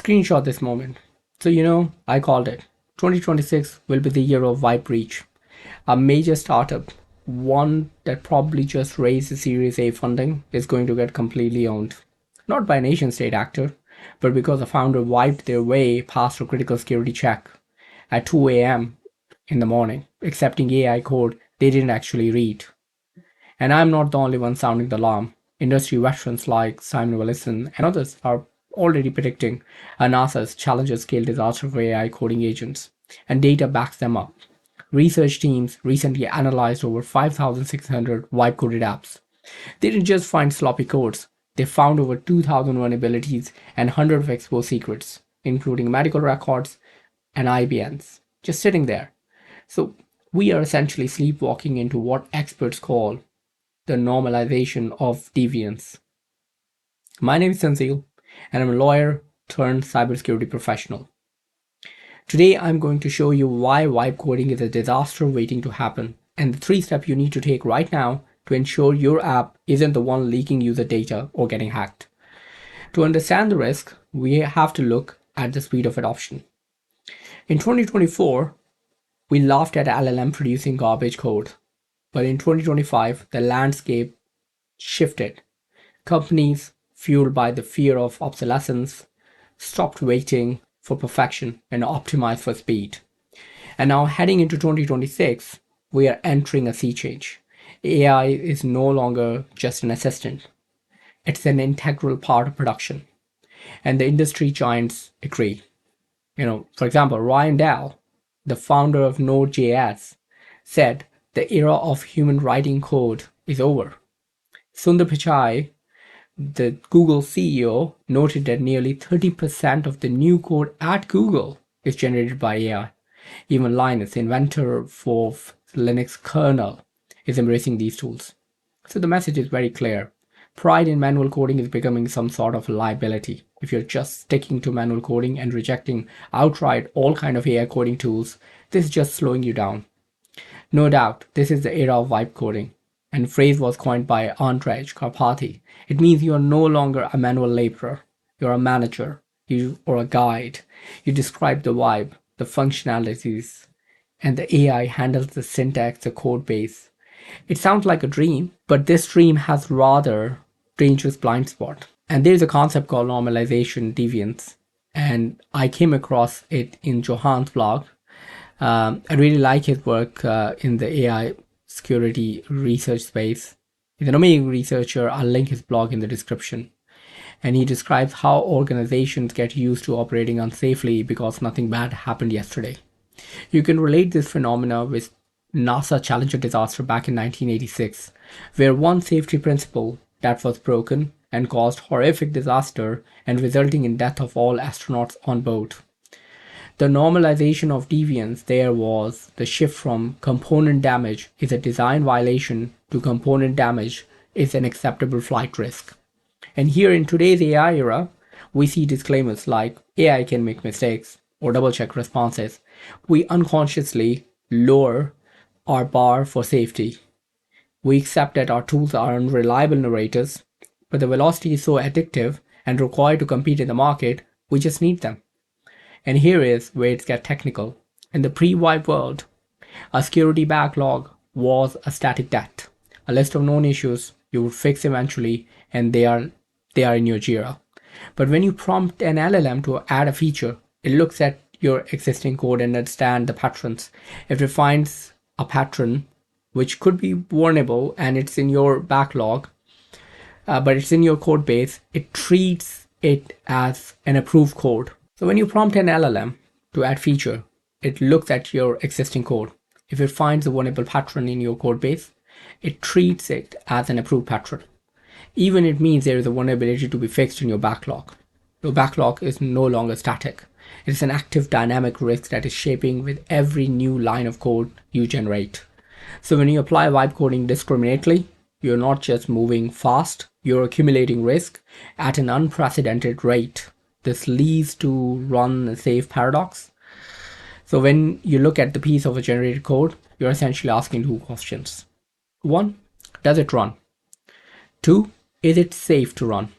Screenshot this moment. So I called it. 2026 will be the year of Vibe Breach. A major startup, one that probably just raised the Series A funding, is going to get completely owned. Not by a nation state actor, but because the founder wiped their way past a critical security check at 2 a.m. in the morning, accepting AI code they didn't actually read. And I'm not the only one sounding the alarm. Industry veterans like Simon Willison and others are already predicting a NASA's Challenger scale disaster for AI coding agents, and data backs them up. Research teams recently analyzed over 5,600 wipe coded apps. They didn't just find sloppy codes, they found over 2,000 vulnerabilities and hundreds of exposed secrets, including medical records and IBNs, just sitting there. So we are essentially sleepwalking into what experts call the normalization of deviance. My name is Sansil, and I'm a lawyer turned cybersecurity professional. Today, I'm going to show you why wipe coding is a disaster waiting to happen, and the 3 steps you need to take right now to ensure your app isn't the one leaking user data or getting hacked. To understand the risk, we have to look at the speed of adoption. In 2024, we laughed at LLM producing garbage code. But in 2025, the landscape shifted. Companies, fueled by the fear of obsolescence, stopped waiting for perfection and optimized for speed. And now, heading into 2026, we are entering a sea change. AI is no longer just an assistant, it's an integral part of production. And the industry giants agree. For example, Ryan Dell, the founder of Node.js, said the era of human writing code is over. Sundar Pichai, the Google CEO, noted that nearly 30% of the new code at Google is generated by AI. Even Linus, the inventor for Linux kernel, is embracing these tools. So the message is very clear. Pride in manual coding is becoming some sort of liability. If you're just sticking to manual coding and rejecting outright all kind of AI coding tools, this is just slowing you down. No doubt, this is the era of vibe coding, and the phrase was coined by Andrej Karpathy. It means you are no longer a manual laborer, you're a manager, or a guide. You describe the vibe, the functionalities, and the AI handles the syntax, the code base. It sounds like a dream, but this dream has rather dangerous blind spot. And there's a concept called normalization deviance, and I came across it in Johan's blog. I really like his work in the AI security research space. He's an amazing researcher. I'll link his blog in the description. And he describes how organizations get used to operating unsafely because nothing bad happened yesterday. You can relate this phenomena with NASA Challenger disaster back in 1986, where one safety principle that was broken and caused horrific disaster and resulting in death of all astronauts on board. The normalization of deviance there was the shift from component damage is a design violation to component damage is an acceptable flight risk. And here in today's AI era, we see disclaimers like AI can make mistakes or double check responses. We unconsciously lower our bar for safety. We accept that our tools are unreliable narrators, but the velocity is so addictive and required to compete in the market, we just need them. And here is where it gets technical. In the pre-wipe world, a security backlog was a static debt, a list of known issues you would fix eventually, and they are in your Jira. But when you prompt an LLM to add a feature, it looks at your existing code and understands the patterns. If it finds a pattern which could be vulnerable and it's in your backlog, but it's in your code base, it treats it as an approved code. So when you prompt an LLM to add feature, it looks at your existing code. If it finds a vulnerable pattern in your code base, it treats it as an approved pattern. Even it means there is a vulnerability to be fixed in your backlog. Your backlog is no longer static. It is an active dynamic risk that is shaping with every new line of code you generate. So when you apply vibe coding discriminately, you're not just moving fast, you're accumulating risk at an unprecedented rate. This leads to run a safe paradox. So when you look at the piece of a generated code, you're essentially asking 2 questions. 1, does it run? 2, is it safe to run?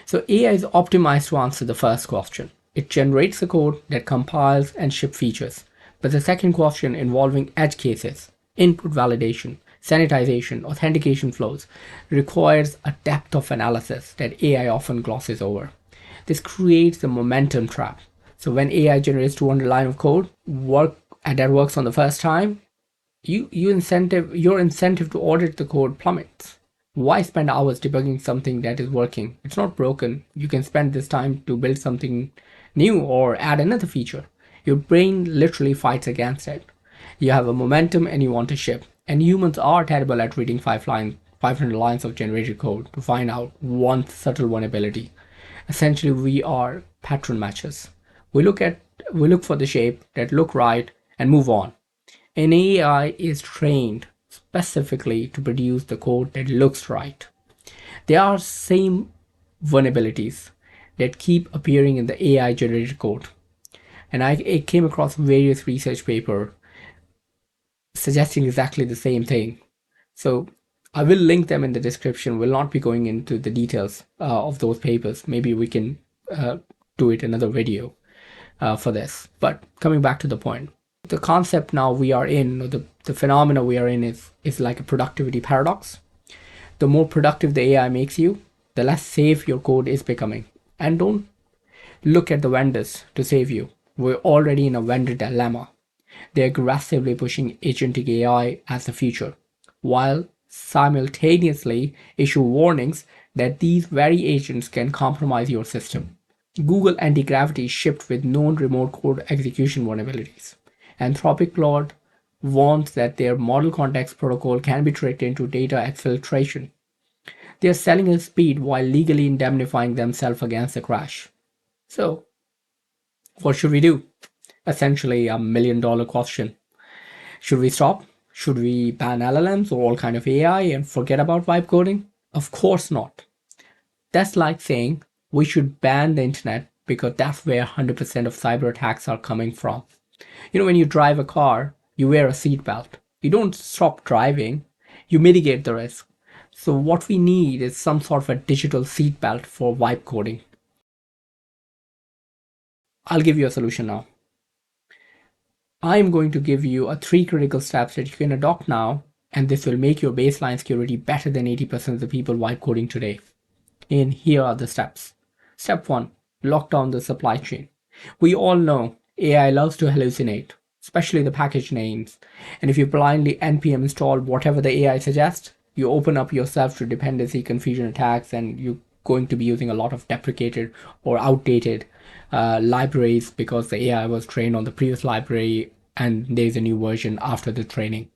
So AI is optimized to answer the first question. It generates the code that compiles and ships features. But the second question, involving edge cases, input validation, sanitization, authentication flows, requires a depth of analysis that AI often glosses over. This creates a momentum trap. So when AI generates 200 lines of code, that works on the first time, your incentive to audit the code plummets. Why spend hours debugging something that is working? It's not broken. You can spend this time to build something new or add another feature. Your brain literally fights against it. You have a momentum and you want to ship. And humans are terrible at reading 500 lines of generated code to find out one subtle vulnerability. Essentially, we are pattern matchers. We look at we look for the shape that look right and move on. An AI is trained specifically to produce the code that looks right. There are same vulnerabilities that keep appearing in the AI generated code. And I came across various research papers suggesting exactly the same thing. So I will link them in the description. We'll not be going into the details of those papers. Maybe we can uh, do it another video for this. But coming back to the point, the concept now we are in, or the phenomena we are in, is like a productivity paradox. The more productive the AI makes you, the less safe your code is becoming. And don't look at the vendors to save you. We're already in a vendor dilemma. They're aggressively pushing agentic AI as the future, while simultaneously issue warnings that these very agents can compromise your system. Google Anti-Gravity shipped with known remote code execution vulnerabilities. Anthropic Claude warns that their model context protocol can be tricked into data exfiltration. They are selling at speed while legally indemnifying themselves against the crash. So, what should we do? Essentially, $1 million question. Should we stop? Should we ban LLMs or all kind of AI and forget about vibe coding? Of course not. That's like saying we should ban the internet because that's where 100% of cyber attacks are coming from. When you drive a car, you wear a seatbelt. You don't stop driving, you mitigate the risk. So, what we need is some sort of a digital seatbelt for vibe coding. I'll give you a solution now. I'm going to give you a 3 critical steps that you can adopt now, and this will make your baseline security better than 80% of the people vibe coding today. And here are the steps. Step 1, lock down the supply chain. We all know AI loves to hallucinate, especially the package names. And if you blindly npm install whatever the AI suggests, you open up yourself to dependency confusion attacks, and you're going to be using a lot of deprecated or outdated libraries because the AI was trained on the previous library and there's a new version after the training.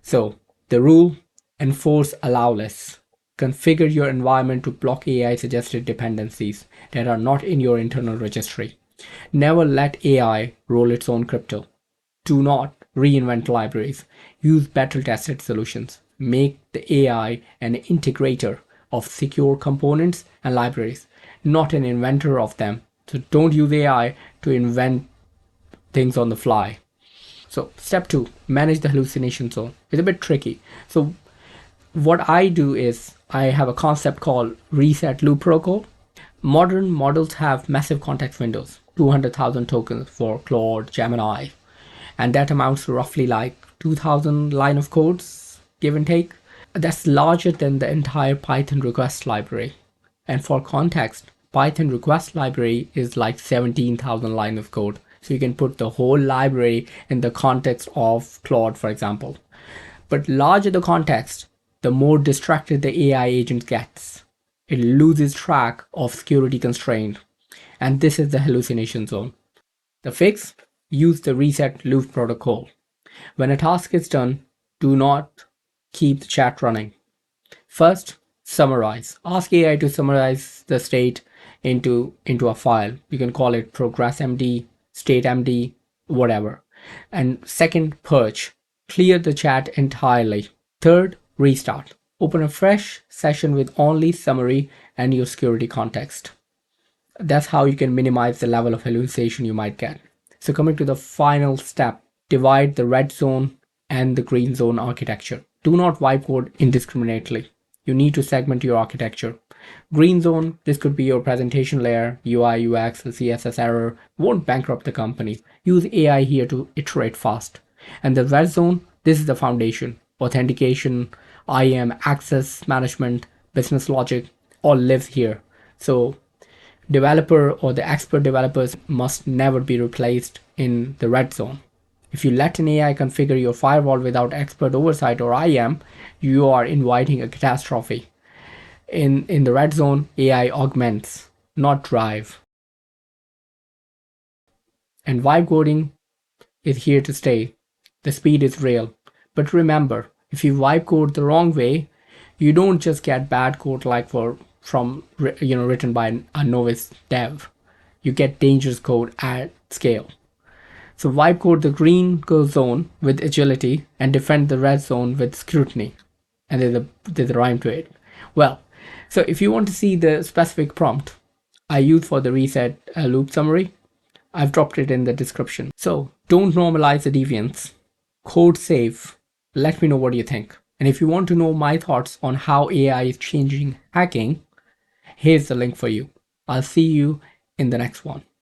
So the rule: enforce allow less. Configure your environment to block AI suggested dependencies that are not in your internal registry. Never let AI roll its own crypto. Do not reinvent libraries. Use battle tested solutions. Make the AI an integrator of secure components and libraries, not an inventor of them. So don't use AI to invent things on the fly. So step 2, manage the hallucination zone. It's a bit tricky. So what I do is I have a concept called reset loop protocol. Modern models have massive context windows, 200,000 tokens for Claude, Gemini, and that amounts to roughly like 2,000 line of codes, give and take. That's larger than the entire Python request library. And for context, Python request library is like 17,000 line of code. So you can put the whole library in the context of Claude, for example. But larger the context, the more distracted the AI agent gets. It loses track of security constraint. And this is the hallucination zone. The fix: use the reset loop protocol. When a task is done, do not keep the chat running. First, summarize. Ask AI to summarize the state into a file. You can call it progress.md, state.md, whatever. And second, purge. Clear the chat entirely. Third, restart. Open a fresh session with only summary and your security context. That's how you can minimize the level of hallucination you might get. So coming to the final step, divide the red zone and the green zone architecture. Do not wipe code indiscriminately. You need to segment your architecture. Green zone, this could be your presentation layer, UI, UX, CSS error, won't bankrupt the company. Use AI here to iterate fast. And the red zone, this is the foundation. Authentication, IAM, access management, business logic, all lives here. So developer or the expert developers must never be replaced in the red zone. If you let an AI configure your firewall without expert oversight or IAM, you are inviting a catastrophe. In the red zone, AI augments, not drive. And vibe coding is here to stay. The speed is real. But remember, if you vibe code the wrong way, you don't just get bad code like from written by a novice dev. You get dangerous code at scale. So vibe code the green zone with agility and defend the red zone with scrutiny. And there's a rhyme to it. Well, so if you want to see the specific prompt I use for the reset loop summary, I've dropped it in the description. So don't normalize the deviance. Code safe. Let me know what you think. And if you want to know my thoughts on how AI is changing hacking, here's the link for you. I'll see you in the next one.